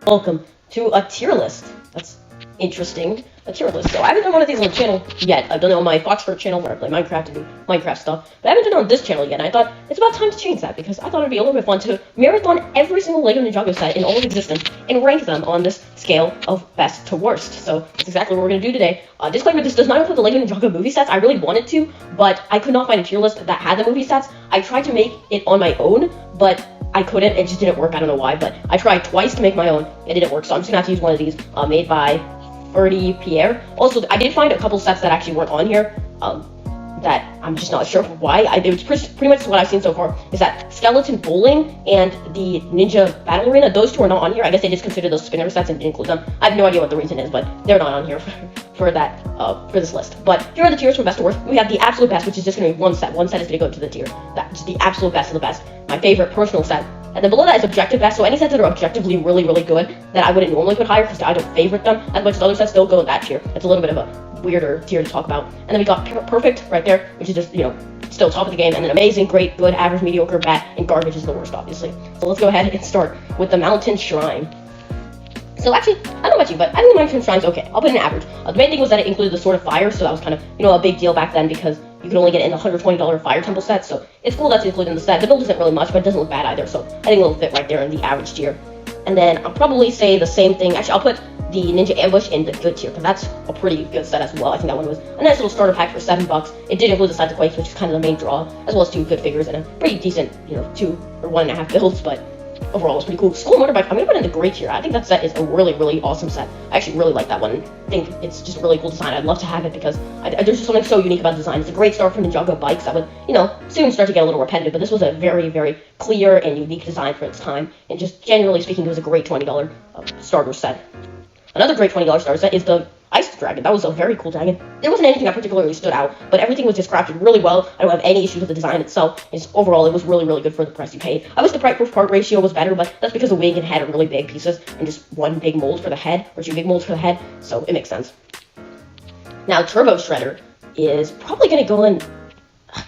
Welcome to a tier list. That's interesting. A tier list. So I haven't done one of these on the channel yet. I've done it on my Foxford channel where I play Minecraft and do Minecraft stuff. But I haven't done it on this channel yet. And I thought it's about time to change that because I thought it'd be a little bit fun to marathon every single LEGO Ninjago set in all of existence and rank them on this scale of best to worst. So that's exactly what we're going to do today. Disclaimer, this does not include the LEGO Ninjago movie sets. I really wanted to, but I could not find a tier list that had the movie sets. I tried to make it on my own, but I couldn't. It just didn't work. I don't know why, but I tried twice to make my own. It didn't work, so I'm just gonna have to use one of these made by Ferdy Pierre. Also, I did find a couple sets that actually weren't on here. That I'm just not sure why. It was pretty much what I've seen so far is that Skeleton Bowling and the Ninja Battle Arena. Those two are not on here. I guess they just consider those spinner sets and didn't include them. I have no idea what the reason is, but they're not on here for this list. But here are the tiers from best to worst. We have the absolute best, which is just gonna be one set. One set is gonna go to the tier. That's the absolute best of the best. My favorite personal set. And then below that is objective best, so any sets that are objectively really, really good that I wouldn't normally put higher because I don't favorite them as much as other sets, they'll go in that tier. It's a little bit of a weirder tier to talk about. And then we got perfect right there, which is just, still top of the game, and then amazing, great, good, average, mediocre, bad, and garbage is the worst, obviously. So let's go ahead and start with the Mountain Shrine. So actually, I don't know about you, but I think the Mountain Shrine's okay. I'll put it in average. The main thing was that it included the Sword of Fire, so that was kind of, a big deal back then because you could only get it in the $120 Fire Temple set, so it's cool that's included in the set. The build isn't really much, but it doesn't look bad either, so I think it'll fit right there in the average tier. And then I'll probably say the same thing. Actually, I'll put the Ninja Ambush in the good tier, because that's a pretty good set as well. I think that one was a nice little starter pack for $7. It did include the Side to Quakes, which is kind of the main draw, as well as 2 good figures and a pretty decent, 2 or 1.5 builds, but overall, it was pretty cool. School Motorbike, I'm going to put it in the great tier. I think that set is a really, really awesome set. I actually really like that one. I think it's just a really cool design. I'd love to have it because there's just something so unique about the design. It's a great start for Ninjago bikes that would, soon start to get a little repetitive, but this was a very, very clear and unique design for its time. And just generally speaking, it was a great $20 starter set. Another great $20 starter set is the Ice Dragon. That was a very cool dragon. There wasn't anything that particularly stood out, but everything was just crafted really well. I don't have any issues with the design itself. Overall, it was really, really good for the price you paid. I wish the price per part ratio was better, but that's because the wing and head are really big pieces, and just one big mold for the head, or 2 big molds for the head, so it makes sense. Now, Turbo Shredder is probably going to go in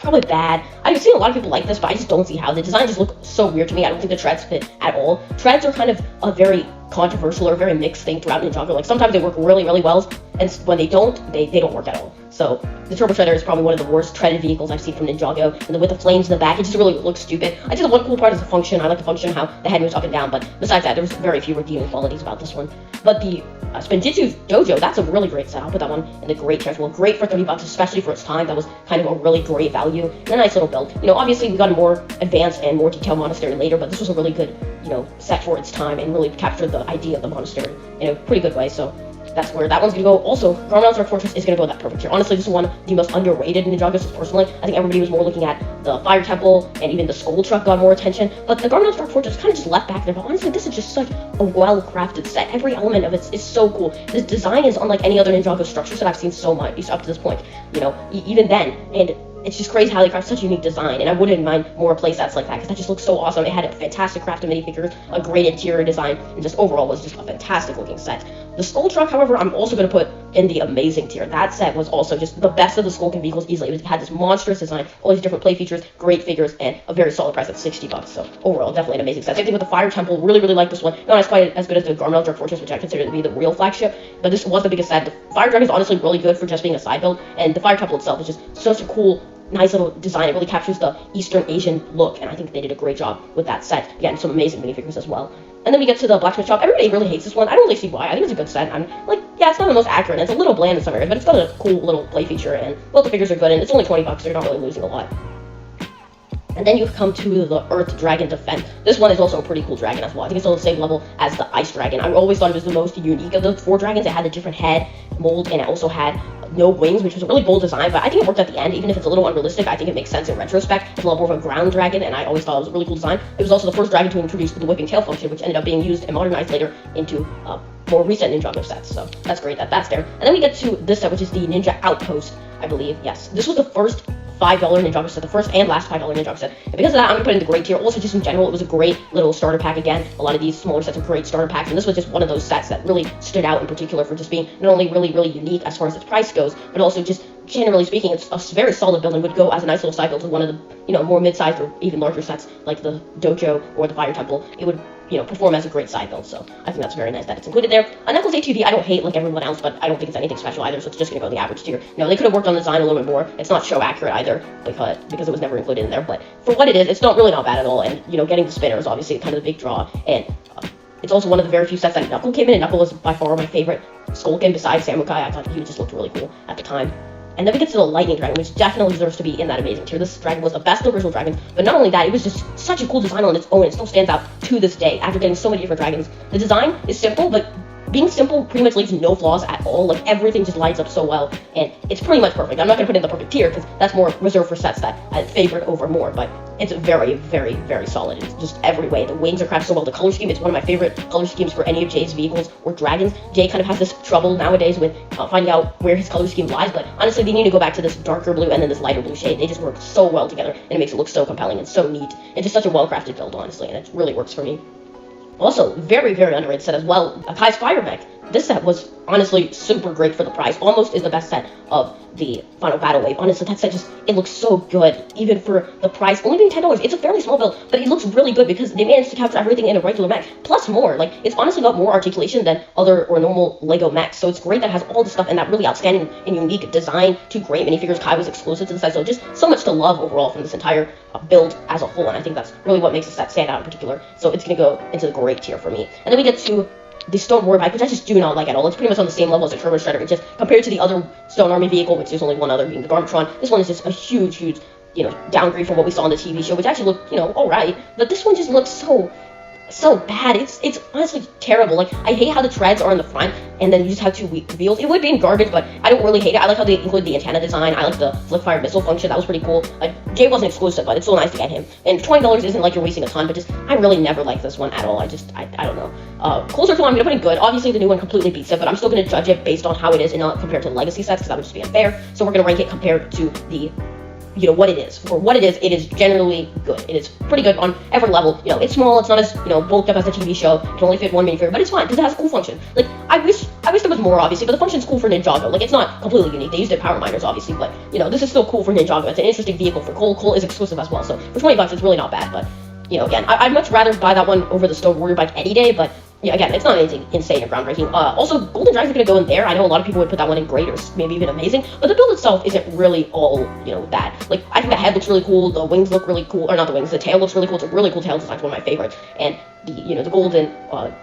probably bad. I've seen a lot of people like this, but I just don't see how. The design just looks so weird to me. I don't think the treads fit at all. Treads are kind of a very controversial or very mixed thing throughout Ninjago. Like, sometimes they work really, really well, and when they don't, they don't work at all. So the Turbo Shredder is probably one of the worst treaded vehicles I've seen from Ninjago, and with the flames in the back, it just really looks stupid. I think the one cool part is the function. I like the function, how the head moves up and down, but besides that, there's very few redeeming qualities about this one. But the Spinjitzu Dojo, that's a really great set. I'll put that one in the great tier as well. Great for $30, especially for its time. That was kind of a really great value and a nice little build. Obviously we got a more advanced and more detailed monastery later, but this was a really good, set for its time and really captured the idea of the monastery in a pretty good way. So that's where that one's gonna go. Also, Garmel's Dark Fortress is gonna go in that perfect tier. Honestly, this is one of the most underrated Ninjagos personally. I think everybody was more looking at the Fire Temple, and even the Skull Truck got more attention. But the Garmel's Dark Fortress kind of just left back there. But honestly, this is just such a well-crafted set. Every element of it is so cool. This design is unlike any other Ninjago structure set I've seen so much up to this point. Even then, and it's just crazy how they craft such a unique design, and I wouldn't mind more playsets like that, because that just looks so awesome. It had a fantastic craft of minifigures, a great interior design, and just overall was just a fantastic looking set. The Skull Truck, however, I'm also going to put in the amazing tier. That set was also just the best of the Skulking vehicles easily. It had this monstrous design, all these different play features, great figures, and a very solid price at $60. So overall, definitely an amazing set. Same thing with the Fire Temple. Really, really like this one. Not as quite as good as the Garmel's Dark Fortress, which I consider to be the real flagship, but this was the biggest set. The Fire Dragon is honestly really good for just being a side build, and the Fire Temple itself is just such a cool, nice little design. It really captures the Eastern Asian look, and I think they did a great job with that set. Again, some amazing minifigures as well. And then we get to the Blacksmith Shop. Everybody really hates this one. I don't really see why. I think it's a good set. I'm like, yeah, it's not the most accurate. It's a little bland in some areas, but it's got a cool little play feature, and both the figures are good, and it's only $20, so you're not really losing a lot. And then you come to the Earth Dragon Defense. This one is also a pretty cool dragon as well. I think it's on the same level as the Ice Dragon. I always thought it was the most unique of the 4 dragons. It had a different head mold, and it also had no wings, which was a really bold design, but I think it worked at the end. Even if it's a little unrealistic, I think it makes sense in retrospect. It's a lot more of a ground dragon, and I always thought it was a really cool design. It was also the first dragon to introduce the whipping tail function, which ended up being used and modernized later into more recent Ninjago sets, so that's great that that's there. And then we get to this set, which is the Ninja Outpost, I believe. Yes, this was the first $5 Ninjago set, the first and last $5 Ninjago set. And because of that, I'm going to put it in the great tier. Also, just in general, it was a great little starter pack again. A lot of these smaller sets are great starter packs, and this was just one of those sets that really stood out in particular for just being not only really, really unique as far as its price goes, but also just generally speaking, it's a very solid build and would go as a nice little side build to one of the, more mid-sized or even larger sets like the Dojo or the Fire Temple. It would, perform as a great side build, so I think that's very nice that it's included there. Knuckles ATV, I don't hate like everyone else, but I don't think it's anything special either, so it's just going to go in the average tier. They could have worked on the design a little bit more. It's not show accurate either, because it was never included in there, but for what it is, it's not bad at all, and, getting the spinner is obviously kind of the big draw, and it's also one of the very few sets that Knuckle came in, and Knuckle was by far my favorite Skullkin besides Samukai. I thought he just looked really cool at the time. And then we get to the Lightning Dragon, which definitely deserves to be in that amazing tier. This dragon was the best of the original dragons, but not only that, it was just such a cool design on its own. It still stands out to this day after getting so many different dragons. The design is simple, but being simple pretty much leaves no flaws at all. Like, everything just lines up so well, and it's pretty much perfect. I'm not going to put it in the perfect tier, because that's more reserved for sets that I favorite over more, but it's very, very, very solid in just every way. The wings are crafted so well. The color scheme, it's one of my favorite color schemes for any of Jay's vehicles or dragons. Jay kind of has this trouble nowadays with finding out where his color scheme lies, but honestly, they need to go back to this darker blue and then this lighter blue shade. They just work so well together, and it makes it look so compelling and so neat. It's just such a well-crafted build, honestly, and it really works for me. Also, very, very underrated set as well, Kai's Fire Mech. This set was honestly super great for the price. Almost is the best set of the Final Battle Wave. Honestly, that set it looks so good, even for the price. Only being $10. It's a fairly small build, but it looks really good because they managed to capture everything in a regular mech, plus more. Like, it's honestly got more articulation than other or normal LEGO mechs, so it's great that it has all the stuff and that really outstanding and unique design. Two great minifigures. Kai was exclusive to the set, so just so much to love overall from this entire build as a whole, and I think that's really what makes the set stand out in particular. So it's going to go into the great tier for me. And then we get to the Stone Warrior bike, which I just do not like at all. It's pretty much on the same level as the Turbo Shredder. It's just compared to the other Stone Army vehicle, which there's only one other, being the Garmatron. This one is just a huge, huge, downgrade from what we saw on the TV show, which actually looked, alright. But this one just looks so bad. It's honestly terrible. Like, I hate how the treads are in the front, and then you just have two wheels. It would be in garbage, but I don't really hate it. I like how they include the antenna design. I like the flip fire missile function. That was pretty cool. Like, Jay wasn't exclusive, but it's so nice to get him. And $20 isn't like you're wasting a ton, but I really never liked this one at all. I don't know. Closer to one, I'm gonna put it good. Obviously, the new one completely beats it, but I'm still gonna judge it based on how it is and not compared to the legacy sets, because that would just be unfair. So we're gonna rank it compared to the what it is. For what it is generally good. It is pretty good on every level. It's small, it's not as, bulked up as the TV show. It can only fit one minifigure, but it's fine, because it has a cool function. Like, I wish there was more, obviously, but the function's cool for Ninjago. Like, it's not completely unique. They used it in Power Miners, obviously, but, this is still cool for Ninjago. It's an interesting vehicle for Cole. Cole is exclusive as well, so for $20, it's really not bad, but, again, I'd much rather buy that one over the Stone Warrior bike any day, but yeah, again, it's not anything insane or groundbreaking. Also, Golden Dragon's gonna go in there. I know a lot of people would put that one in great or maybe even amazing, but the build itself isn't really all, that. Like, I think the head looks really cool, the wings look really cool, or not the wings, the tail looks really cool. It's a really cool tail design. It's one of my favorites, and the gold and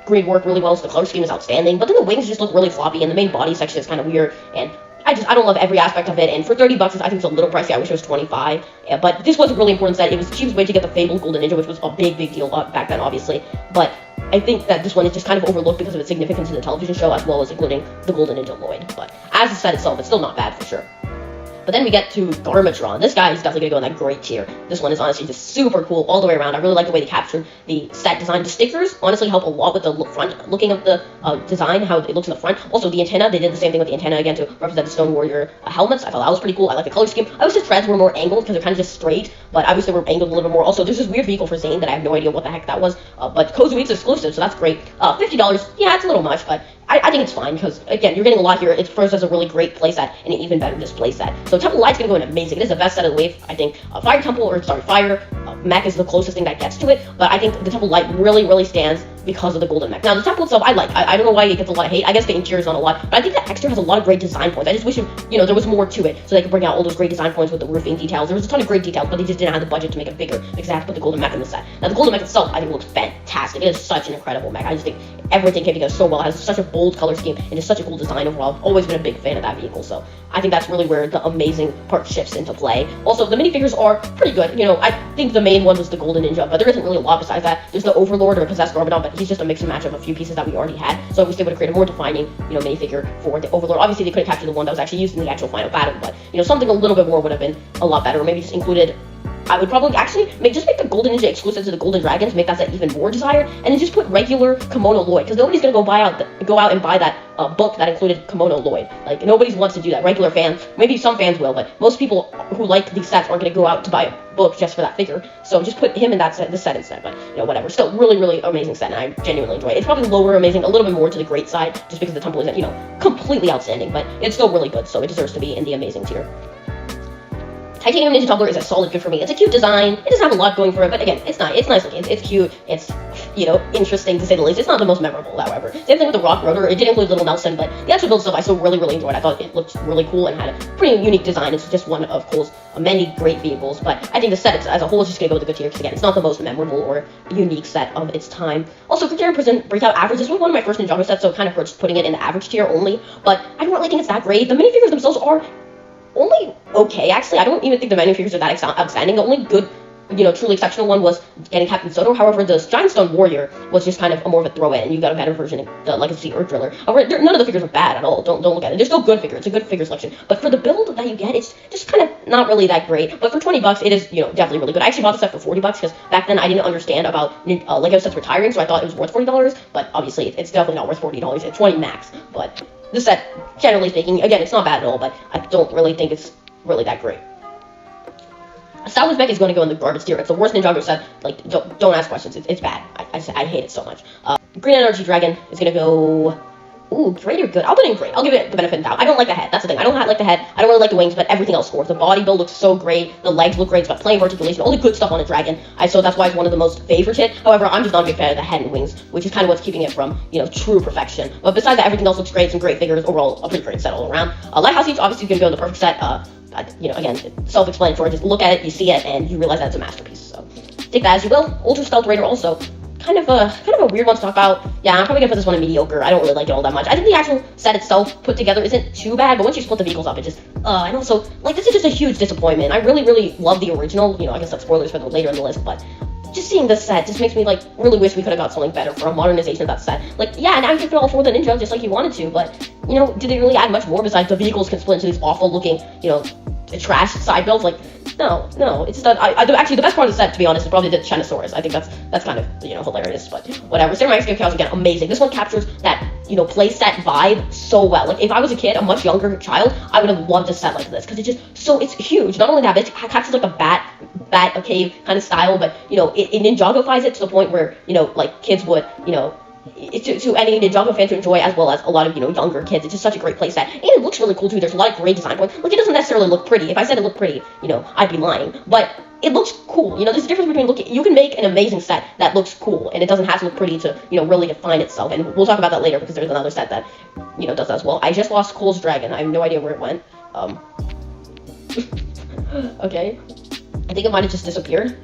green work really well, so the color scheme is outstanding, but then the wings just look really floppy, and the main body section is kind of weird, and I don't love every aspect of it, and for $30, I think it's a little pricey. I wish it was $25, but this was a really important set. It was the cheapest way to get the Fabled Golden Ninja, which was a big deal back then, obviously, but I think that this one is just kind of overlooked because of its significance in the television show, as well as including the Golden Ninja Lloyd, but as the set itself, it's still not bad for sure. But then we get to Garmatron. This guy is definitely going to go in that great tier. This one is honestly just super cool all the way around. I really like the way they captured the set design. The stickers honestly help a lot with the front looking of the design, how it looks in the front. Also, the antenna, they did the same thing with the antenna again to represent the Stone Warrior helmets. I thought that was pretty cool. I like the color scheme. I wish the treads were more angled because they're kind of just straight, but I wish they were angled a little bit more. Also, there's this weird vehicle for Zane that I have no idea what the heck that was, but Kozui's exclusive, so that's great. $50, yeah, it's a little much, but I think it's fine, because, again, you're getting a lot here. It first has a really great playset, and an even better display set. So Temple Light's going to go in amazing. It is the best set of the wave, I think. Fire Mech is the closest thing that gets to it, but I think the Temple Light really stands because of the Golden Mech. Now, the Temple itself, I like. I don't know why it gets a lot of hate. I guess the interior is not a lot, but I think the exterior has a lot of great design points. I just wish, there was more to it, so they could bring out all those great design points with the roofing details. There was a ton of great details, but they just didn't have the budget to make it bigger, because they had to put the Golden Mech in the set. Now, the Golden Mech itself, I think, looks fantastic. It is such an incredible mech. I just think everything came together so well. It has such a bold color scheme, and it's such a cool design overall. I've always been a big fan of that vehicle, so I think that's really where the amazing part shifts into play. Also, the minifigures are pretty good. I think the main one was the Golden Ninja, but there isn't really a lot besides that. There's the Overlord or Possessed Garmadon, but he's just a mix and match of a few pieces that we already had, so I wish they would have created a more defining, minifigure for the Overlord. Obviously, they couldn't capture the one that was actually used in the actual final battle, but, something a little bit more would have been a lot better, or maybe just included I would probably actually make the Golden Ninja exclusive to the Golden Dragons, make that set even more desired, and then just put regular Kimono Lloyd, because nobody's gonna go out and buy that book that included Kimono Lloyd. Like, nobody wants to do that. Regular fans, maybe some fans will, but most people who like these sets aren't gonna go out to buy a book just for that figure. So just put him in this set instead. But whatever. Still, really, really amazing set, and I genuinely enjoy it. It's probably lower amazing, a little bit more to the great side, just because the temple isn't completely outstanding, but it's still really good. So it deserves to be in the amazing tier. Titanium Ninja Tumbler is a solid good for me. It's a cute design. It doesn't have a lot going for it, but again, it's nice. It's nice looking. It's cute. It's, interesting to say the least. It's not the most memorable, however. Same thing with the Rock Rotor. It did include Little Nelson, but the actual build stuff I still really, really enjoyed. I thought it looked really cool and had a pretty unique design. It's just one of Cole's many great vehicles, but I think the set as a whole is just going to go with the good tier, because again, it's not the most memorable or unique set of its time. Also, Quick Prison Breakout Average. This was one of my first Ninjago sets, so it kind of hurts putting it in the average tier only, but I don't really think it's that great. The minifigures themselves are only okay, actually. I don't even think the minifigures are that outstanding. The only good, truly exceptional one was getting Captain Soto. However, the Giant Stone Warrior was just kind of more of a throw-in, and you got a better version of the Legacy Earth Driller. However, none of the figures are bad at all. Don't look at it. They're still good figures. It's a good figure selection. But for the build that you get, it's just kind of not really that great. But for $20, it is, definitely really good. I actually bought the set for $40 because back then I didn't understand about Lego sets retiring, so I thought it was worth $40. But obviously, it's definitely not worth $40. It's $20 max. But this set, generally speaking, again, it's not bad at all. But I don't really think it's really that great. Star Wars Mech is going to go in the garbage tier. It's the worst Ninjago set. Like, don't ask questions. It's bad. I hate it so much. Green Energy Dragon is going to go... Ooh, great or good? I'll put it in great. I'll give it the benefit of the doubt. I don't like the head. That's the thing. I don't like the head. I don't really like the wings, but everything else scores. The body build looks so great. The legs look great. It's got plenty of articulation. All the good stuff on a dragon. So that's why it's one of the most favorited. However, I'm just not a big fan of the head and wings, which is kind of what's keeping it from, true perfection. But besides that, everything else looks great. Some great figures. Overall, a pretty great set all around. Lighthouse Siege obviously going to go in the perfect set. Again, self-explanatory. Just look at it, you see it, and you realize that it's a masterpiece. So take that as you will. Ultra Stealth Raider also. Kind of a weird one to talk about. Yeah, I'm probably gonna put this one in mediocre. I don't really like it all that much. I think the actual set itself put together isn't too bad, but once you split the vehicles up, it just and also this is just a huge disappointment. I really, really love the original. I guess that's spoilers for the later in the list, but just seeing this set just makes me really wish we could have got something better for a modernization of that set. Yeah, now you can fit all four of the ninjas just like you wanted to, but did they really add much more besides the vehicles can split into these awful looking trash side builds? No, it's just actually the best part of the set, to be honest, is probably the Chinosaurus. I think that's kind of hilarious, but whatever. Samurai X Chaos again, amazing. This one captures that play set vibe so well. If I was a kid, a much younger child, I would have loved a set like this because it's huge. Not only that, but it captures a bat cave kind of style, but it Ninjagofies it to the point where kids would to any Ninjago fan to enjoy, as well as a lot of younger kids. It's just such a great playset, and it looks really cool too. There's a lot of great design points. It doesn't necessarily look pretty. If I said it looked pretty, I'd be lying. But it looks cool. There's a difference between you can make an amazing set that looks cool, and it doesn't have to look pretty to really define itself. And we'll talk about that later because there's another set that does that as well. I just lost Cole's Dragon. I have no idea where it went. Okay, I think it might have just disappeared.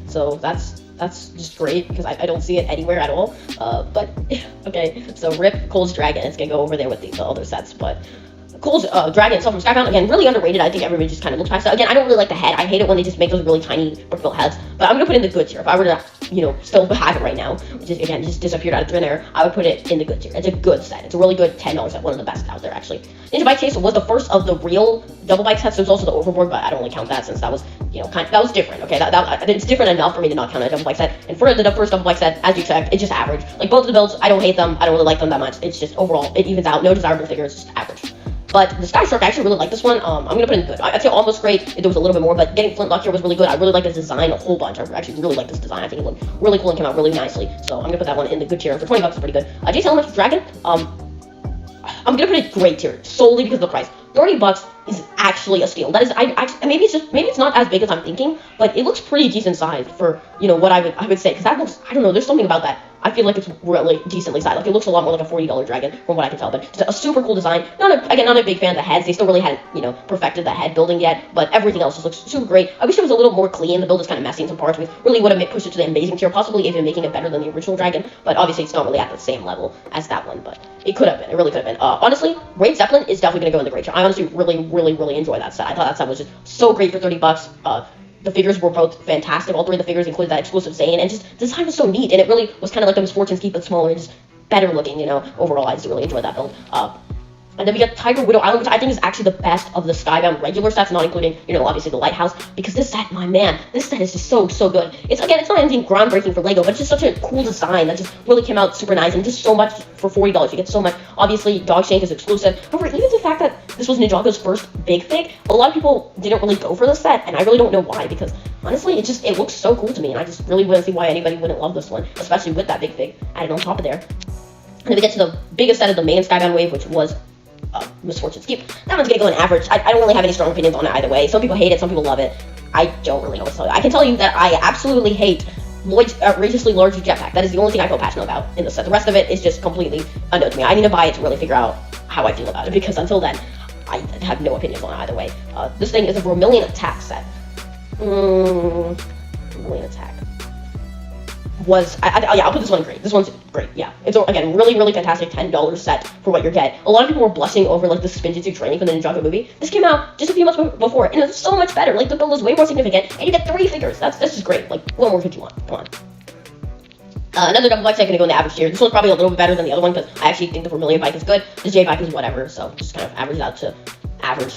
So that's just great because I don't see it anywhere at all. But okay, so rip Cole's Dragon. It's gonna go over there with the other sets, but Cole's Dragon itself from Skybound, again, really underrated. I think everybody just kind of looks past that. Again, I don't really like the head. I hate it when they just make those really tiny brick-built heads. But I'm going to put it in the good tier. If I were to, still have it right now, which is, again, just disappeared out of thin air, I would put it in the good tier. It's a good set. It's a really good $10 set. One of the best out there, actually. Ninja Bike Chase was the first of the real double bike sets. There's also the Overboard, but I don't really count that since that was, that was different. Okay, it's different enough for me to not count a double bike set. And for the first double bike set, as you expect, it's just average. Both of the builds, I don't hate them. I don't really like them that much. It's just overall, it evens out. No desirable figures, just average. But the Sky Shark, I actually really like this one. I'm going to put it in good. I'd say almost great if there was a little bit more, but getting Flintlock here was really good. I really like this design a whole bunch. I actually really like this design. I think it looked really cool and came out really nicely. So I'm going to put that one in the good tier. For $20, it's pretty good. Jason Elemental Dragon, I'm going to put it in great tier, solely because of the price. $30 is actually a steal. That is, maybe it's not as big as I'm thinking, but it looks pretty decent sized for, what I would say. Because that looks, I don't know, there's something about that. I feel like it's really decently sized. It looks a lot more like a $40 dragon from what I can tell, but it's a super cool design. Not a big fan of the heads. They still really hadn't, perfected the head building yet, but everything else just looks super great. I wish it was a little more clean. The build is kind of messy in some parts. We really would have pushed it to the amazing tier, possibly even making it better than the original dragon, but obviously it's not really at the same level as that one, but it could have been. It really could have been. Honestly, Raid Zeppelin is definitely going to go in the great tier. I honestly really enjoy that set. I thought that set was just so great for $30. The figures were both fantastic. All three of the figures included that exclusive Zane, and just the design was so neat, and it really was kind of like the Misfortunes Keep, but smaller and just better looking, overall. I just really enjoyed that build. And then we get Tiger Widow Island, which I think is actually the best of the Skybound regular sets, not including, obviously the Lighthouse, because this set, my man, this set is just so good. It's not anything groundbreaking for LEGO, but it's just such a cool design that just really came out super nice, and just so much for $40. You get so much. Obviously, Dog Shank is exclusive. However, even the fact that this was Ninjago's first big fig, a lot of people didn't really go for this set, and I really don't know why, because honestly, it looks so cool to me, and I just really wouldn't see why anybody wouldn't love this one, especially with that big fig added on top of there. And then we get to the biggest set of the main Skybound wave, which was Misfortune's Keep. That one's gonna go in average. I don't really have any strong opinions on it either way. Some people hate it, some people love it. I don't really know what to tell you. I can tell you that I absolutely hate Lloyd's outrageously large jetpack. That is the only thing I feel passionate about in the set. The rest of it is just completely unknown to me. I need to buy it to really figure out how I feel about it, because until then, I have no opinions on it either way. This thing is a Vermilion Attack set. Vermilion Attack. I'll put this one in great. This one's great, yeah. It's, again, really fantastic $10 set for what you get. A lot of people were blushing over, like, the Spinjitzu training from the Ninjago movie. This came out just a few months before, and it's so much better. Like, the build is way more significant, and you get 3 figures. That's just great. Like, what more could you want? Come on. Another double bike set gonna go in the average tier. This one's probably a little bit better than the other one, because I actually think the Vermilion bike is good. The J bike is whatever, so just kind of average out to average.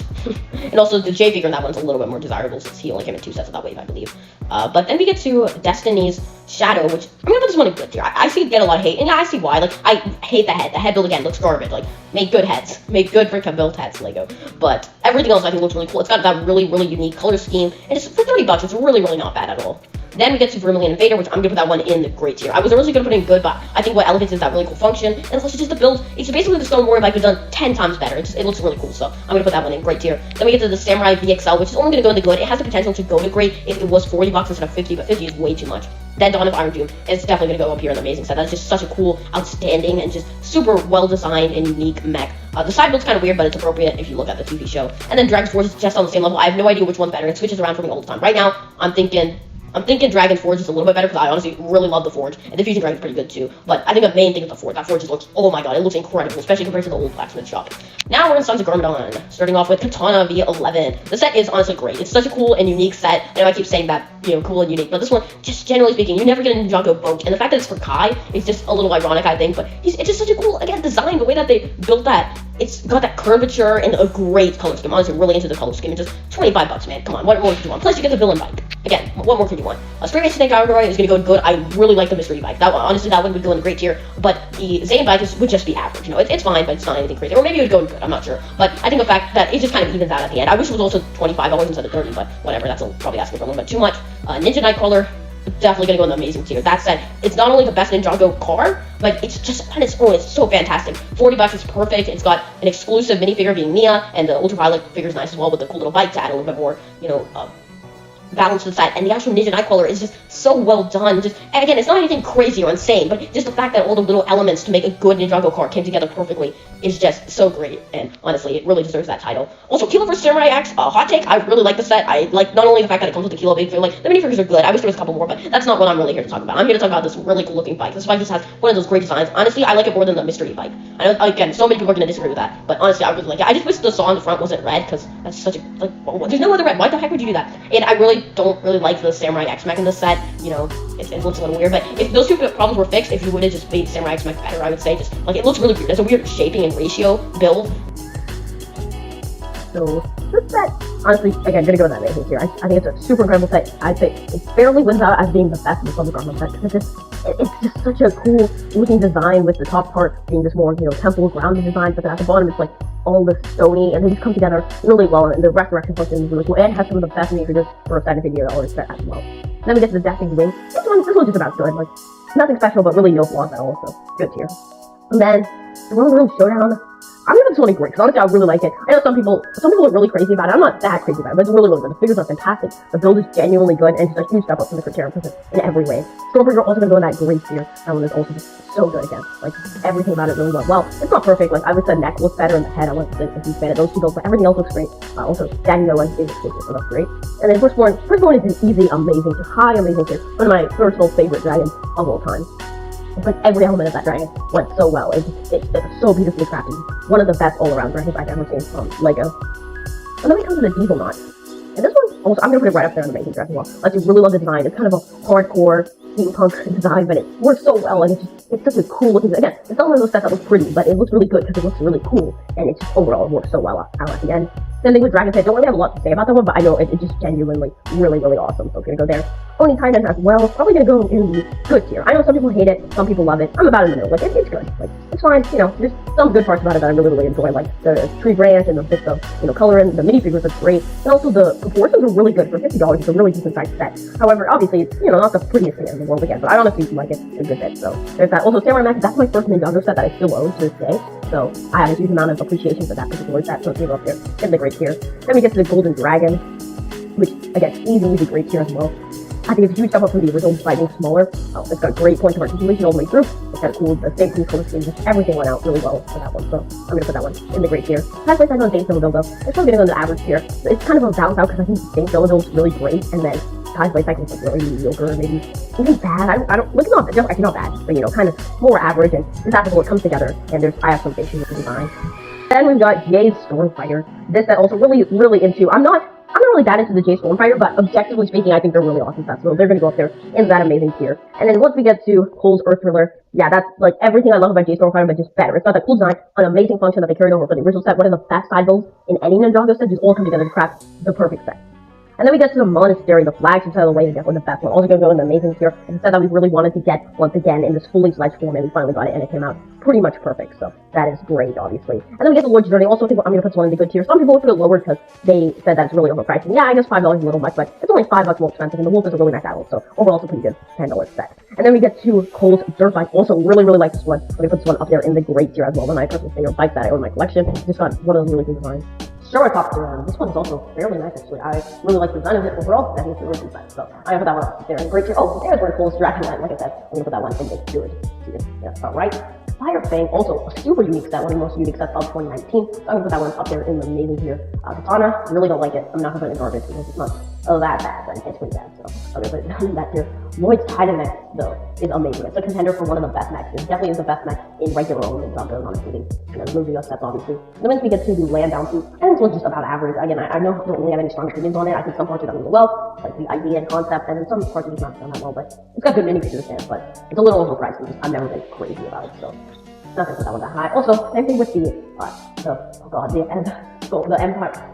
And also the J figure in that one's a little bit more desirable, since he only came in 2 sets of that wave, I believe. But then we get to Destiny's Shadow, which I'm gonna put this one in good tier. I see it get a lot of hate, and yeah, I see why. Like, I hate the head. The head build again looks garbage. Like, make good heads, make good freaking built heads, LEGO. But everything else I think looks really cool. It's got that really unique color scheme, and just for $30, it's really not bad at all. Then we get to Vermilion Invader, which I'm gonna put that one in the great tier. I was originally gonna put it in good, but I think what elevates is that really cool function, and also just the build. It's basically the Stone Warrior bike, but done 10 times better. It looks really cool, so I'm gonna put that one in great tier. Then we get to the Samurai VXL, which is only gonna go into good. It has the potential to go to great if it was $40 instead of 50, but 50 is way too much. Then Dawn of Iron Doom is definitely gonna go up here in the amazing set. That's just such a cool, outstanding, and just super well designed and unique mech. The side build's kind of weird, but it's appropriate if you look at the TV show. And then Dragon's Forge is just on the same level. I have no idea which one's better. It switches around for me all the time. Right now, I'm thinking Dragon Forge is a little bit better, because I honestly really love the Forge, and the Fusion Dragon's pretty good too. But I think the main thing is the Forge. That Forge just looks, oh my god, it looks incredible, especially compared to the old blacksmith shop. Now we're in Sons of Garmadon, starting off with Katana V11. The set is honestly great. It's such a cool and unique set. I know I keep saying that, cool and unique, but this one, just generally speaking, you never get a Ninjago boat, and the fact that it's for Kai is just a little ironic, I think, but it's just such a cool, again, design. The way that they built that, it's got that curvature and a great color scheme. Honestly, really into the color scheme. It's just $25, man. Come on, what more could you want? Plus, you get the villain bike. Again, what more could you want? Straight Snake Algorithm is going to go good. I really like the mystery bike. That one, honestly, that one would go in the great tier. But the Zane bike would just be average. It's fine, but it's not anything crazy. Or maybe it would go in good. I'm not sure. But I think the fact that it just kind of evens out at the end. I wish it was also $25 instead of $30, but whatever. That's probably asking for a little bit too much. Ninja Nightcrawler, definitely gonna go in the amazing tier. That said, it's not only the best Ninjago car, but it's just on its own, it's so fantastic. $40 is perfect. It's got an exclusive minifigure being Mia, and the Ultraviolet figure is nice as well, with the cool little bike to add a little bit more, balance to the set. And the actual Ninja Nightcrawler is just so well done. Just, and again, it's not anything crazy or insane, but just the fact that all the little elements to make a good Ninjago car came together perfectly is just so great. And honestly, it really deserves that title. Also, Kilo vs. Samurai X, hot take, I really like the set. I like not only the fact that it comes with the Kilo big figure, like, the minifigures are good. I wish there was a couple more, but that's not what I'm really here to talk about. I'm here to talk about this really cool looking bike. This bike just has one of those great designs. Honestly, I like it more than the mystery bike. I know, again, so many people are going to disagree with that, but honestly, I really like it. I just wish the saw on the front wasn't red, because that's such a, there's no other red. Why the heck would you do that? And I really don't really like the Samurai X mech in this set. It looks a little weird, but if those two problems were fixed, if you would have just made Samurai X mech better, I would say, just, like, it looks really weird. It's a weird shaping and ratio build. So, this set, honestly, again, gonna go with that amazing tier. I think it's a super incredible set. I'd say it barely wins out as being the best of the Public Armor set, because it's just such a cool looking design, with the top part being just more, temple grounded design, but then at the bottom it's like all this stony, and they just come together really well, and the resurrection function is really cool, and has some of the best minifigures for a second video set as well. Then we get to the Destiny's Wing. This one's just about good, like, nothing special, but really no flaws at all, so good tier. And then, the World World Showdown, I'm gonna put this one in great, because honestly I really like it. I know some people are really crazy about it. I'm not that crazy about it, but it's really good. The figures are fantastic, the build is genuinely good, and it's a huge step up from the Criterion in every way. Stormbreaker also gonna go in that great tier. That one is also just so good again. Like, everything about it really went well. It's not perfect, like, I would say neck looks better in the head. I wouldn't say if you fan of those two builds, but everything else looks great. Also, Daniel is exclusive, so that's great. And then Firstborn is an easy, amazing, high amazing tier. One of my personal favorite dragons of all time. It's like every element of that dragon went so well. It's so beautifully crafted. One of the best all-around dragons I've ever seen from LEGO. And then we come to the Diesel Knot. And this one, also, I'm going to put it right up there in the amazing dress as well. I just really love the design. It's kind of a hardcore, steampunk design, but it works so well, and it's such a cool looking. Again, it's not one of those sets that looks pretty, but it looks really good because it looks really cool, and it just overall works so well out at the end. Same thing with Dragon Pit. Don't really have a lot to say about that one, but I know it just genuinely really awesome. So it's gonna go there. Oni Titan as well. Probably gonna go in the good tier. I know some people hate it, some people love it. I'm about in the middle. Like it's good. Like it's fine. You know, there's some good parts about it that I really enjoy, like the tree branch and the bits of color, and the minifigures look great, and also the proportions are really good for $50. It's a really decent sized set. However, obviously it's not the prettiest thing in the world again, but I honestly like it a good bit. So there's that. Also, Samurai Max. That's my first Ninjago set that I still own to this day. So I have a huge amount of appreciation for that particular set. So it's gonna go up there in the great tier. Then we get to the Golden Dragon, which again, easy great tier as well. I think it's a huge step up from the original despite being smaller. It's got great points of articulation all the way through. It's got cool, the same cool color scheme, just everything went out really well for that one. So I'm gonna put that one in the great tier. Last place I know Dane Silver though. It's probably gonna go in the average tier. It's kind of a bounce out because I think Dane Silver is really great, and then Ty's play cycle is like really mediocre, or maybe even bad. I don't like not just actually not bad, but kind of more average, and this happens when it comes together. And I have some issues with the design. Then we've got Jay's Stormfighter. This set also really into. I'm not really that into the Jay Stormfighter, but objectively speaking, I think they're really awesome sets. So they're gonna go up there in that amazing tier. And then once we get to Cole's Earth Thriller, yeah, that's like everything I love about Jay Stormfighter, but just better. It's got that cool design, an amazing function that they carried over from the original set, one of the best side builds in any Ninjago set, just all come together to craft the perfect set. And then we get to the Monastery, the flagship set of the way, definitely the best one. Also gonna go in the amazing tier. It's a set that we really wanted to get once again in this fully fledged form, and we finally got it, and it came out pretty much perfect. So that is great, obviously. And then we get the Lord's Journey. Also, I think I'm gonna put this one in the good tier. Some people would put it lower because they said that it's really overpriced. And yeah, I guess $5 is a little much, but it's only $5 more expensive, and the Wolf is a really nice adult. So overall, it's a pretty good $10 set. And then we get to Cole's Dirt Bike. Also, really like this one. I'm gonna put this one up there in the great tier as well. One of my personal favorite bikes that I own in my collection. It's just got one of those really cool designs. Starcopter, this one's also fairly nice actually. I really like the design of it overall. I think it's a really good design. So I'm gonna put that one up there in great tier. Oh, there's where Cole's Dragon went. Like I said, I'm gonna put that one in the good tier. Yeah, that's right. Fire Fang, also a super unique set, one of the most unique sets of 2019. So I'm gonna put that one up there in the amazing tier. Katana, really don't like it. I'm not gonna put it in garbage because it's not that bad, but it's pretty bad. So I'm gonna put it in that tier. Lloyd's Titan mech, though, is amazing. It's a contender for one of the best mechs. It definitely is the best mech in regular only Ninjago, not including the movie sets, obviously. Then once we get to the land down suit, and this one's just about average. Again, I don't really have any strong opinions on it. I think some parts are done really well, like the idea and concept, and then some parts are just not done that well, but it's got good minifigures in it, but it's a little overpriced, and I've never been crazy about it, so not gonna put that one that high. Also, same thing with the Empire.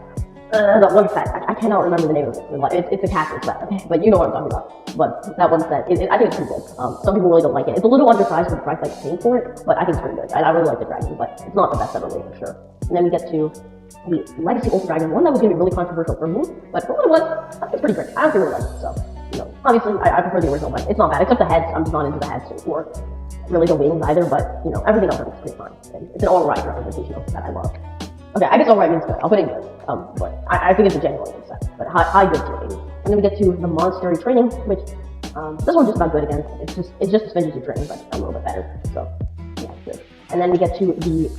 The one set, I cannot remember the name of it. It's a castle set, okay? But you know what I'm talking about. But that one set, I think it's pretty good. Some people really don't like it. It's a little undersized for the price I paid for it, but I think it's pretty good. I really like the dragon, but it's not the best ever made for sure. And then we get to the Legacy Ultra Dragon, one that was going to be really controversial for me, but for what it was, it's pretty great. I actually really like it, so, obviously, I prefer the original, but it's not bad, except the heads. I'm just not into the heads, or really the wings either, but, everything else I think is pretty fine. It's an alright representation of that I love. Okay, I guess alright means good. I'll put it in good. But I think it's a genuine good set. But high good tier, maybe. And then we get to the Monastery Training, which this one's just about good again. It's just as vintage as training, but a little bit better. So yeah, good. And then we get to the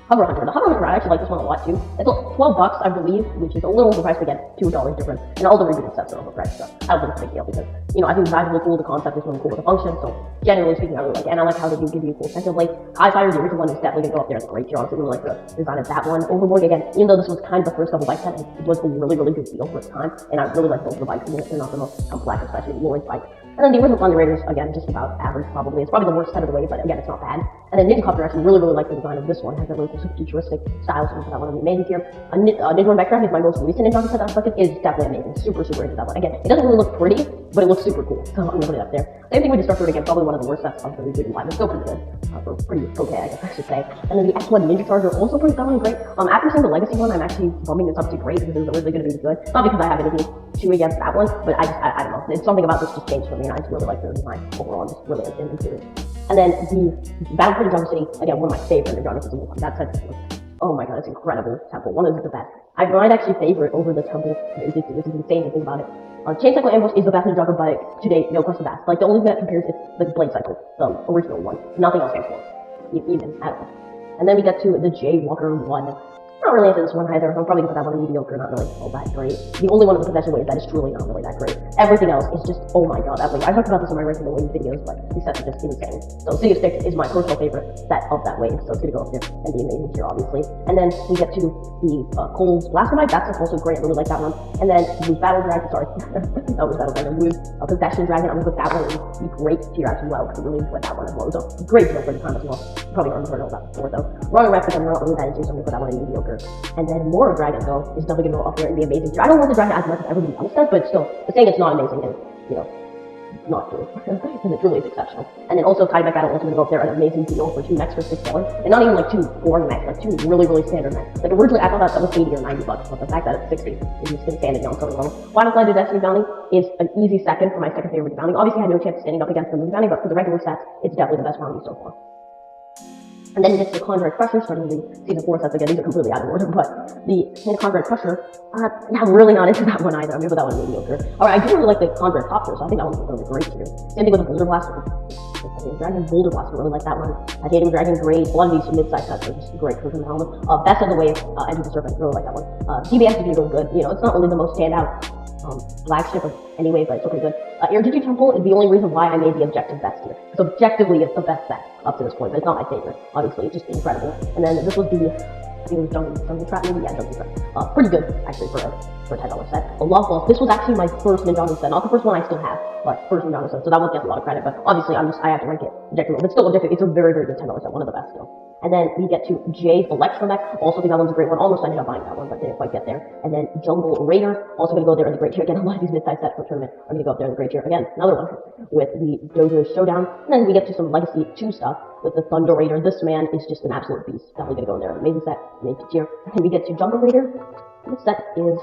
Hover Hunter. The Hover Hunter, I actually like this one a lot too. It's $12, I believe, which is a little overpriced, but again, $2 difference. And all the rebooted sets are overpriced, so I don't think it's a big deal because, I think the design is really cool, the concept is really cool with the function, so generally speaking, I really like it. And I like how they do give you a cool sense of like, High Fire, the original one is definitely gonna go up there as a great tier. Honestly, really like the design of that one. Overboard, again, even though this was kind of the first double bike set, it was a really good deal for its time. And I really like both of the bikes, they're not the most complex, especially Lloyd's bike. And then the original Thunder Raiders, again, just about average probably. It's probably the worst set of the way, but again, it's not bad. And then Ninjacopter, I actually really like the design of this one. It has a really cool futuristic style, so that one is amazing here. Ninja Run Backdraft is my most recent Ninjago set that I've collected. It is definitely amazing. Super into that one. Again, it doesn't really look pretty, but it looks super cool. So I'm gonna put it up there. Same thing with Destructor, again, probably one of the worst sets of the rebooted line. It's still pretty good. Or pretty okay, I guess I should say. And then the X1 Ninja Charger, also pretty solid and great. After seeing the Legacy one, I'm actually bumping this up to great because it was originally gonna be good. Not because I have anything to against that one, but I don't know. It's something about this just changed for me, and I just really like the design overall. Just really into it. And then the Battle for Ninjago City, again, one of my favorite Ninjago City. That set, oh my god, it's incredible temple. One of the best. I might actually favor it over the temple. It's insane to think about it. Chain Cycle Ambush is the best Ninjago bike to date, no question best. Like, the only thing that compares is the Blade Cycle, the original one. Nothing else comes close, even at all. And then we get to the Jaywalker 1. Not really into this one either. I'm probably gonna put that one in mediocre, not really all that great. The only one of the possession waves that is truly not really that great. Everything else is just, oh my god, that wave. I talked about this in my ranking the wave videos, but these sets are just insane. So City of Stick is my personal favorite set of that wave, so it's gonna go up there and be amazing here, obviously. And then we get to the Cold Blasphemite, that's also great, I really like that one. And then the Battle Dragon, sorry, that was Battle Dragon, Lose Possession Dragon, I'm gonna put that one in the great tier as well, because I really enjoyed that one as well. It was a great deal for the time as well. Probably already heard of that before though. Royal Replica, I'm not really that into, so I'm gonna put that one in mediocre. And then more Dragon though is definitely gonna go up there and be amazing. I don't love the Dragon as much as everybody else does, but still, the saying it's not amazing and, you know, not true. Because it truly is exceptional. And then also Tieback Battle also gonna go up there an amazing deal for 2 mechs for $6. And not even like 2 boring mechs, like 2 really, really standard mechs. Like originally I thought that was 80 or $90, but the fact that it's 60 is just insanity on some level. Final Flight of Destiny Bounty is an easy second for my second favorite bounty. Obviously I had no chance of standing up against the movie bounty, but for the regular sets, it's definitely the best bounty so far. And then you get to the Conjurer Crusher, starting the Season 4 sets again. These are completely out of order, but the Conjurer Crusher, I'm really not into that one either. I'm gonna put that one mediocre. Alright, I do really like the Conjurer Copter, so I think that one's gonna be great too. Same thing with the Boulder Blaster. Dragon Boulder Blaster, really like that one. Titanium Dragon Grade, a lot of these mid-size sets are just great for the helmet. Best of the Wave, Edge of the Serpent, really like that one. DBS is really good. You know, it's not really the most standout flagship of any way, but it's still pretty good. Irrigity Temple is the only reason why I made the objective best here. So objectively, it's the best set up to this point, but it's not my favorite. Obviously, it's just incredible. And then this was the, I think it was Jungle Trap maybe? Yeah, Jungle Trap. Pretty good, actually, for a $10 set. A Love Balls, this was actually my first Ninjago set. Not the first one I still have, but first Ninjago set. So that one gets a lot of credit, but obviously I have to rank it objectively. But still objective, it's a very, very good $10 set, one of the best still. And then we get to Jay's Electro Mech. Also think that one's a great one. Almost ended up buying that one, but didn't quite get there. And then Jungle Raider, also gonna go there in the great tier. Again, a lot of these mid-size sets for tournament are gonna go up there in the great tier. Again, another one with the Dojo Showdown. And then we get to some Legacy 2 stuff with the Thunder Raider. This man is just an absolute beast. Definitely gonna go in there. Amazing set, amazing tier. And then we get to Jungle Raider. This set is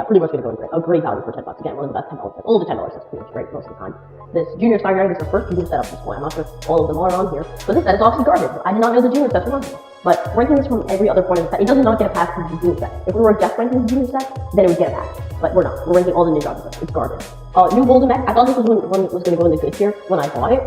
pretty much gonna go in great. A great value for $10. Again, one of the best $10 sets. All the $10 sets pretty much great most of the time. This Junior Sky Dragon is the first junior set up at this point. I'm not sure all of them are on here, but this set is obviously garbage. I did not know the junior sets were on here. But ranking this from every other point of the set, it does not get a pass from the junior set. If we were just ranking the junior set, then it would get a pass. But we're not. We're ranking all the Ninjago sets. It's garbage. New Golden Mech. I thought this was one that was going to go in the good tier when I bought it.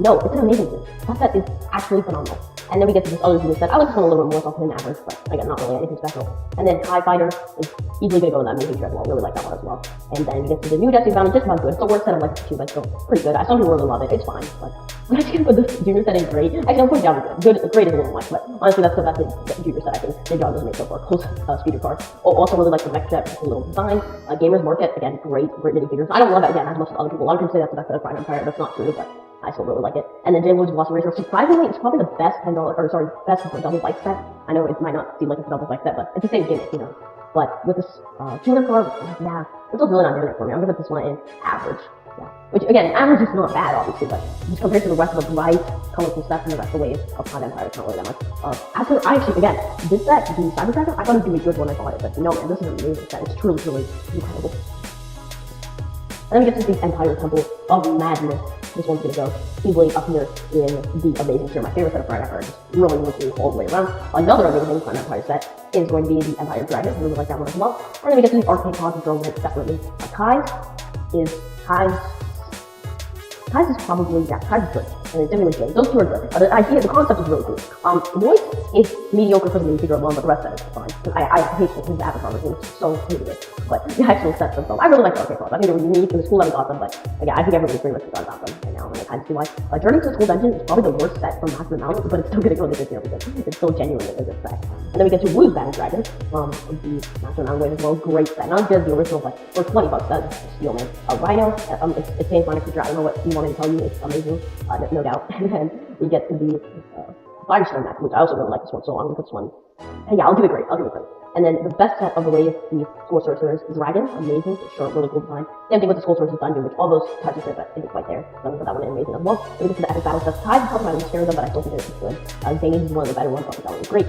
No, it's an amazing tier. That set is actually phenomenal. And then we get to this other junior set. I like this one a little bit more, so I'll put in average, but again, not really anything special. And then TIE Fighter is easily going to go in that amazing tier as well. Really like that one as well. And then we get to the new Destiny Bounty, just about good. It's the worst set of like 2, but still pretty good. Some people really love it. It's fine, but I'm actually gonna put this junior set in great. Actually, I'm putting down good. Great is a little much, but honestly, that's the best junior set I think Ninjago has made so far. Close speeder card. Also really like the mech jet, just a little design. Gamers Market, again, great minifigures. I don't love it again as much as other people. A lot of people say that's the best set of Fire Empire. That's not true, but I still really like it. And then J-Lord's Blossom Racer, surprisingly, it's probably the best best double bike set. I know it might not seem like it's a double bike set, but it's the same gimmick, you know. But with this tuner card, yeah, it's really not doing it for me. I'm gonna put this one in average. Yeah. Which again, average is not bad, obviously, but just compared to the rest of the bright, colorful stuff and the rest of the wave of Time Empire, it's not really that much. Again, this set, the Cyber Dragon, I thought it would be good when I bought it, but no man, this is an amazing set. It's truly, truly incredible. And then we get to the Empire Temple of Madness. This one's gonna go easily up here in the amazing tier. My favorite set of Prime Empire, just really, really cool all the way around. Another amazing Prime Empire set is going to be the Empire Dragon. I really like that one as well. And then we get to the Arcane Cause and Drone separately. Ties is probably, yeah, Ties is good. And it's definitely good. Those two are good. The idea, the concept is really cool. Voice is mediocre for the main figure alone, but the rest of it is fine. I hate his avatar version. It's so hated. But the actual sets themselves, I really like the Arcane Cause. I think they were unique. It was cool that we got them, but again, I think everybody's pretty much forgot about them right now. And I kind of see why. Journey to the School Dungeon is probably the worst set from Master Mountain, but it's still gonna go in the good tier because it's still genuinely a good set. And then we get to Wu's Battle Dragon from the Master Mountain wave as well. Great set. Not just the original, but for $20, that's steal, man. Rhino, it's same Sonic creature. I don't know what you want me to tell you. It's amazing, no doubt. And then we get to the Firestone map, which I also really like this one, so I'm gonna put this one. And yeah, I'll give it great. And then the best set of the wave, the Skull Sorcerer's Dragon, amazing, short, really cool design. Same thing with the Skull Sorcerer's Dungeon, which all those touches it, but isn't quite there. So I'm gonna put that one in amazing as well. Then we get to the Epic Battle Sets. Ties is probably my least favorite of them, but I still think it's good. Zany's is one of the better ones, so I think that one is great.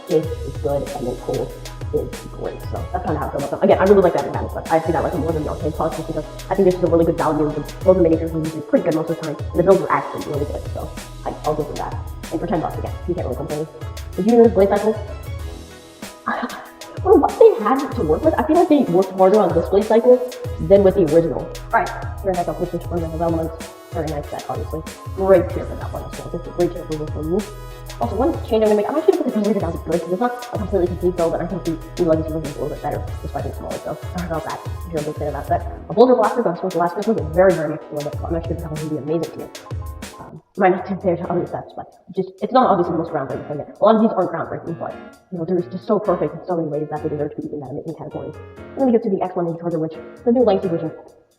Jace is good, and then Cole is great. So that's kind of how I feel about them. Again, I really like that Epic Battle Sets. I see that like more than the Arcane Cause just because I think this is a really good value. The both the miniatures are usually pretty good most of the time, and the builds are actually really good. So I'll give them that. And for $10 again, you can't really complain. The Junior's Blade Cycle. For what they had to work with, I feel like they worked harder on this Blade Cycle than with the original. Alright, here I got quick for the elements. Very nice set, obviously. Great tier for that one as well. This is a great tier for this one. Also, one change I'm going to make, I'm actually going to put the rated down to good, because it's not a completely complete build, and I think the legacy version is a little bit better, despite being smaller, so sorry about that, if you're a big fan of that set. A Boulder Blaster, Gun Sword, the last Christmas is very, very much below, so I'm actually going to be an amazing tier. Might not compare to other sets, but it's not obviously the most groundbreaking thing. A lot of these aren't groundbreaking, but, they're just so perfect in so many ways that they deserve to be in that amazing category. And then we get to the X1 Ninja Charger, which, the new legacy version,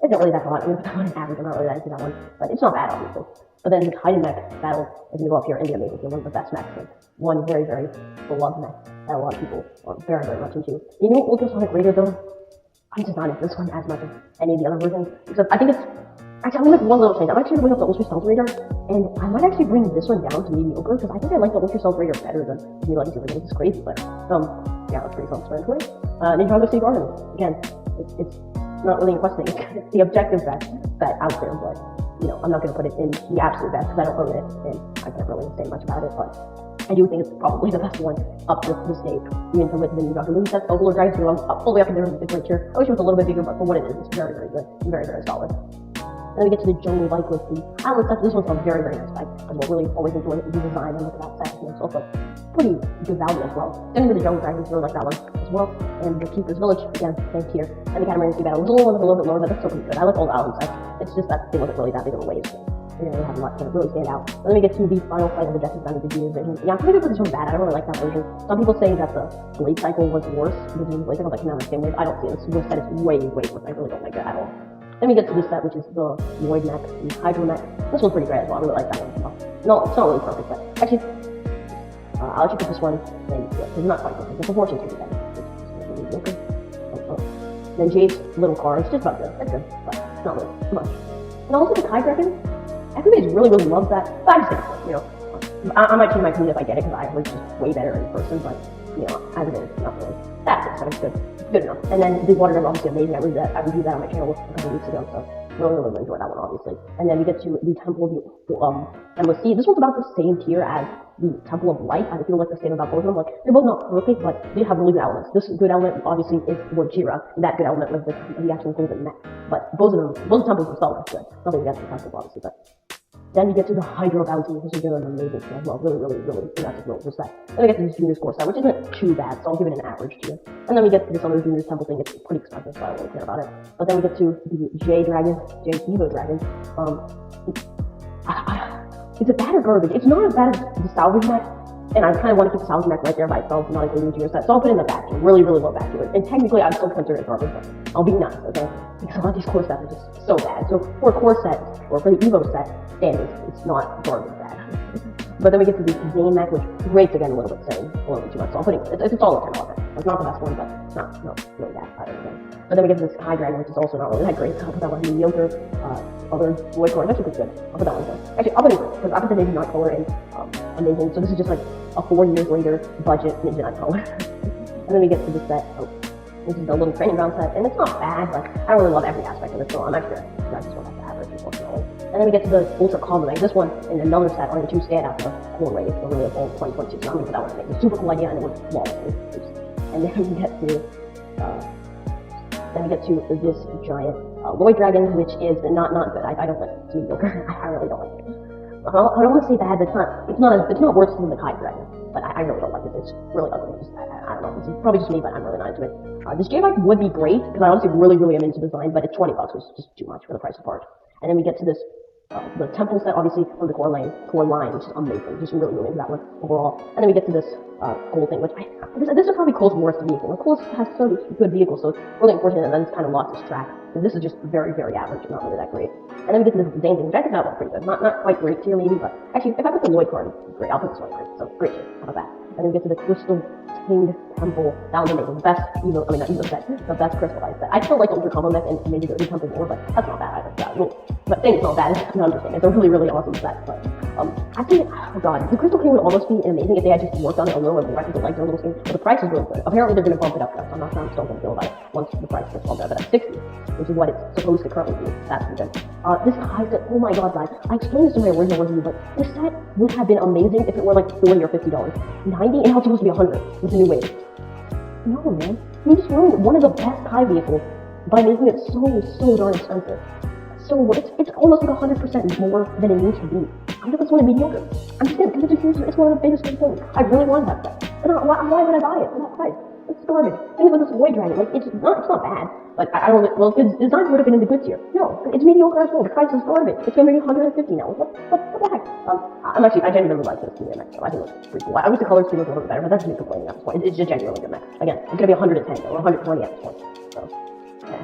isn't really that hot. I'm going to put that one in average, I'm not really that into that one, but it's not bad, obviously. But then the Titan mech battle is going to go up here in the amazing tier, one of the best mechs, like one very, very beloved mech that a lot of people are very, very much into. The new Ultrasonic Raider, though, I'm just not into this one as much as any of the other versions, because I think it's, actually, I'm going to make one little change. I'm actually going to bring up the Ultra Stealth Raider, and I might actually bring this one down to mediocre, because I think I like the Ultra Stealth Raider better than the new legacy version, which is crazy, but, yeah, that's pretty self-explanatory. Ninjago City Garden, again, it's not really in question, it's the objective best bet out there, but, I'm not going to put it in the absolute best, because I don't own it, and I can't really say much about it, but I do think it's probably the best one up to this date, even with the Ninjago movie set. Overlord Dragon Zero, fully up in there with the great tier. I wish it was a little bit bigger, but for what it is, it's very, very good, very, very solid. Then we get to the Jungle Like with the Atlas set. This one's a very, very nice set, as well. Really always enjoy the design and look at that set, and it's also pretty good value as well. Then we get the Jungle Dragon Zero, like that one as well, and the Keeper's Village, again, same tier. And the Catamaran Sea Battle was a little bit lower, but that's still pretty good. I like all the island sets. It's just that they wasn't really that big of a wave. We didn't really have much to really stand out. And then we get to the final fight of the Justice Band of the Junior Vision. Yeah, I'm pretty good with this one bad. I don't really like that version. Some people say that the Blade Cycle was worse. The Blade Cycle that came out of the same wave. I don't see it. This set is way, way worse. I really don't like it at all. Then we get to this set, which is the Void Mech, the Hydro Mech. This one's pretty great as well. I really like that one as well. No, it's not really perfect, but actually, I'll actually put this one in. It's not quite perfect. The proportions are better. Okay. Then Jade's little car. It's just about good. It's good, but it's not really much. And also the Kai Dragon. Everybody really, really loves that, but I just think it's fun, I might change my opinion if I get it, because I heard it's way better in person, but, as it is, not really that good, so it's good. It's good enough. And then the Water Gun, obviously amazing. I reviewed that on my channel a couple weeks ago, so really, really enjoyed that one, obviously. And then we get to the Temple of the Endless Sea. This one's about the same tier as the Temple of Light. I feel like the same about both of them. Like, they're both not perfect, but they have really good elements. This good element, obviously, is Lord Jira, and that good element was the actual golden mech. But both of the temples themselves are good. Nothing against the temple, obviously, but then you get to the Hydro Bounty, which is an amazing thing as well. Really, really, really impressive little set. Then we get to this Junior Score set, which isn't too bad, so I'll give it an average tier. And then we get to this other Junior Temple thing. It's pretty expensive, so I don't really care about it. But then we get to the J Evo Dragon. Is it bad or garbage? It's not as bad as the Salvage Mech, and I kind of want to keep the Salvage Mech right there by itself, not including the Junior set, so I'll put it in the bad tier. Really, really low bad tier. And technically, I'm still considering it garbage, but I'll be nice, okay? Because a lot of these core sets are just so bad. So for a core set, or for the Evo set, standards, it's not garbage bad. But then we get to the Zane Mech, which rates again a little bit saying a little bit too much. So I'll put it's all a 10 out there. It's not the best one, but not really bad either. But then we get to this High Dragon, which is also not really that great. So I'll put that one in mediocre. Other Void Core, actually pretty good. I'll put that one in. Actually, I'll put it in because I put the Ninja Nightcrawler in amazing. So this is just like a 4 years later budget Ninja Nightcrawler. And then we get to this set. This is the little training ground set, and it's not bad, but I don't really love every aspect of it, so I'm actually I just want to average, unfortunately. And then we get to the Ultra Combo Mech. This one and another set are the two standouts of the core wave for really all 2022, so I'm going to put that one in. It's a super cool idea, and it works flawlessly. And then we get to this giant Lloyd Dragon, which is not good. I don't like it. It's mediocre. I really don't like it. I don't want to say bad, but it's not worse than the Kai Dragon. But I really don't like it. It's really ugly. I don't know. It's probably just me, but I'm really not into it. This J-Bike would be great, because I honestly really, really am into design, but it's $20, which is just too much for the price of part. And then we get to this, the Temple set, obviously, from the core line, which is amazing. Just really, really into that one overall. And then we get to this Cole thing, which this is probably Cole's worst vehicle. And Cole has so good vehicles, so it's really unfortunate that it's kind of lost its track. And this is just very, very average, not really that great. And then we get to this Zane thing, which I think that one's pretty good. Not quite great tier maybe, but actually, if I put the Lloyd card, great. I'll put this one great. So great tier. How about that? And then we get to the Crystal King Temple. That one's amazing. The best set. The best crystallized set. I still like the Ultra Combo Mech and maybe the Temple more, but that's not bad either. Yeah, but saying it's not bad is not understanding. It's a really, really awesome set. But I think, oh god, the Crystal King would almost be amazing if they had just worked on it a little and directed the legs a little skin. But the price is really good. Apparently they're going to bump it up, guys. I'm still going to feel about it once the price gets bumped up. But at 60, which is what it's supposed to currently be. That's pretty good. This high set, oh my god, guys. I explained this in my original review, but this set would have been amazing if it were like $40 or $50. $90, and now it's supposed to be $100 with the new wave. No, man. You just ruined one of the best Kai vehicles by making it so darn expensive. so it's almost like 100% more than it needs to be. I think it's one of mediocre. I'm just kidding, because it's one of the biggest things. I really wanted that set. But why would I buy it for that price? It's garbage. Things like this Void Dragon, like it's not bad. But I don't know. Well, if its design would have been in the good tier. No, it's mediocre as well. The price is garbage. It's gonna be 150 now. What the heck? I genuinely like this Steam mech, so I think it's pretty cool. I wish the color scheme was a little bit better, but that's me complaining at this point. It's just genuinely good mech. Again, it's gonna be 110 or 120 at this point. So, yeah.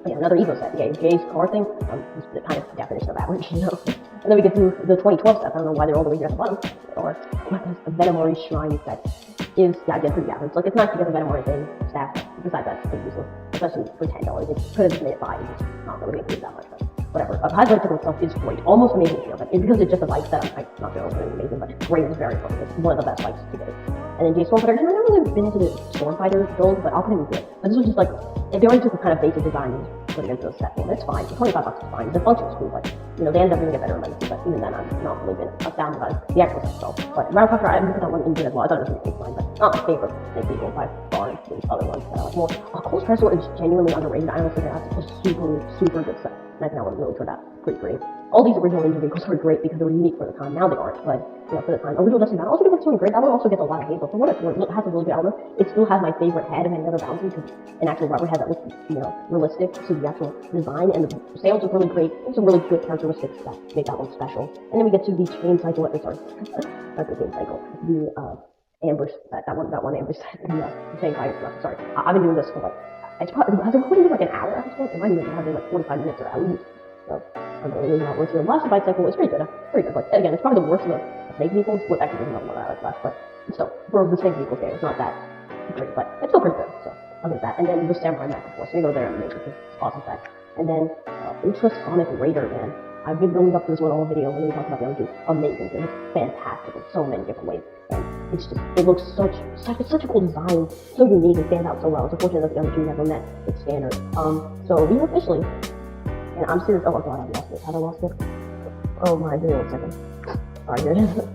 Yeah, another Evo set. Yeah, Jay's car thing. It's the kind of definition of average, you know. And then we get to the 2012 set. I don't know why they're all the way here at the bottom. Or the Venomori Shrine set is, yeah, again, pretty average. Like, it's nice to get the Venomori thing staff. Besides that, it's pretty useless. Especially for $10. It could have just made it 5. It's not really improved that much, but whatever. High Bicycle itself is great. Almost amazing to feel, but because it's just a bike set, I'm not sure it's really amazing, but great is very fun. It's one of the best bikes to date. And then Jay Stormfighter, I've never really been into the Stormfighter build, but I'll put him into it. But this was just like, if they already took the kind of basic design and put it into a set form, it's fine. For $25 is fine. The function's cool, but, you know, they ended up doing it better in Legacy, but even then, I'm not really been astounded by the actual set itself. But Rattlecopter, I put that one into as well. I thought it was really fine, but not my favorite Snake People by far and these other ones that I like more. Cold Stressor is genuinely underrated. I honestly think that's a super good set. And I think that one really turned out pretty great. All these original Ninja vehicles were great because they were unique for the time. Now they aren't, but you know, for the time. Original Destiny Battle also gets doing great. That one also gets a lot of hate, but for what it's worth, it has a really good armor. It still has my favorite head of any other Bounty because an actual rubber head that looks, you know, realistic to the actual design, and the sails look really great. There's some really good characteristics that make that one special. And then we get to the chain cycle. Sorry, not the chain cycle. The ambush that one ambush set. The same fire stuff. Sorry, I've been doing this for like. It's probably, has it recorded like an hour at this point? It might even have been like 45 minutes or at least. So, I'm really not worth it. Last Bite Cycle is pretty good. But again, it's probably the worst of the snake vehicles. Well, actually, there's nothing that I like left, but still, for the snake vehicles game, it's not that great, but it's still pretty good. So, I'll give that. And then the Samurai Mech, of course. So you go there and make it. It's awesome set. And then, Ultrasonic Raider, man. I've been building up to this one all video when we talked about the other two. Amazing. It's fantastic in so many different ways. And it's just, it looks it's such a cool design, so unique and stands out so well. It's unfortunate that the other two never met its standard. So we officially, and I'm serious, oh my god, I lost it. Have I lost it? Oh my, give me 1 second. Alright, here it is.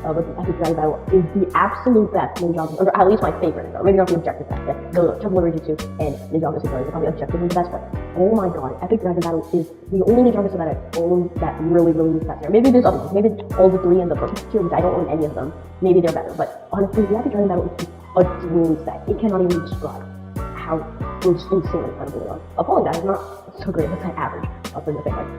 But the Epic Dragon Battle is the absolute best Ninjago, or at least my favorite Ninjago. Maybe not the objective best. Yeah. The Temple of Rage 2 and Ninjago Security are probably objectively the best, but oh my god, Epic Dragon Battle is the only Ninjago set that I own that really meets that tier. Maybe there's other ones. Maybe all the 3 in the first tier, which I don't own any of them. Maybe they're better, but honestly, the Epic Dragon Battle is a dream set. It cannot even describe how insanely incredible they are. Appalling that is not so great, it's like average. I'll say the thing like,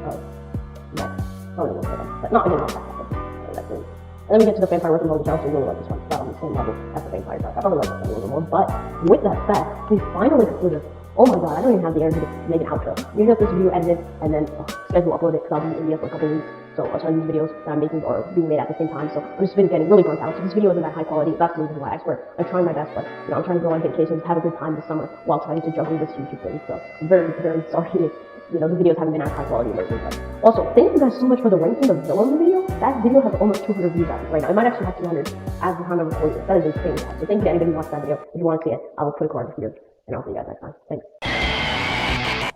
probably won't say that, but not again, not that bad. That's really. And then we get to the Vampire Working Mode, which I also really like this one. It's not on the same level as the Vampire Dark. I probably like this one a little bit more, but with that said, we finally concluded. Oh my god, I don't even have the energy to make an outro. We're gonna get this video edited and then schedule upload it because I'll be in India for a couple of weeks. So a ton of these videos that I'm making are being made at the same time. So I've just been getting really burnt out. So this video isn't that high quality. That's the reason why. I swear, I'm trying my best, but you know, I'm trying to go on vacations, have a good time this summer while trying to juggle this YouTube thing. So I'm very sorry. You know, the videos haven't been as high quality lately. But also, thank you guys so much for the ranking of the villain video. That video has almost 200 views out right now. It might actually have 200 as the time of recording. That is insane. So thank you to anybody who watched that video. If you want to see it, I will put a card here, and I'll see you guys next time. Thanks.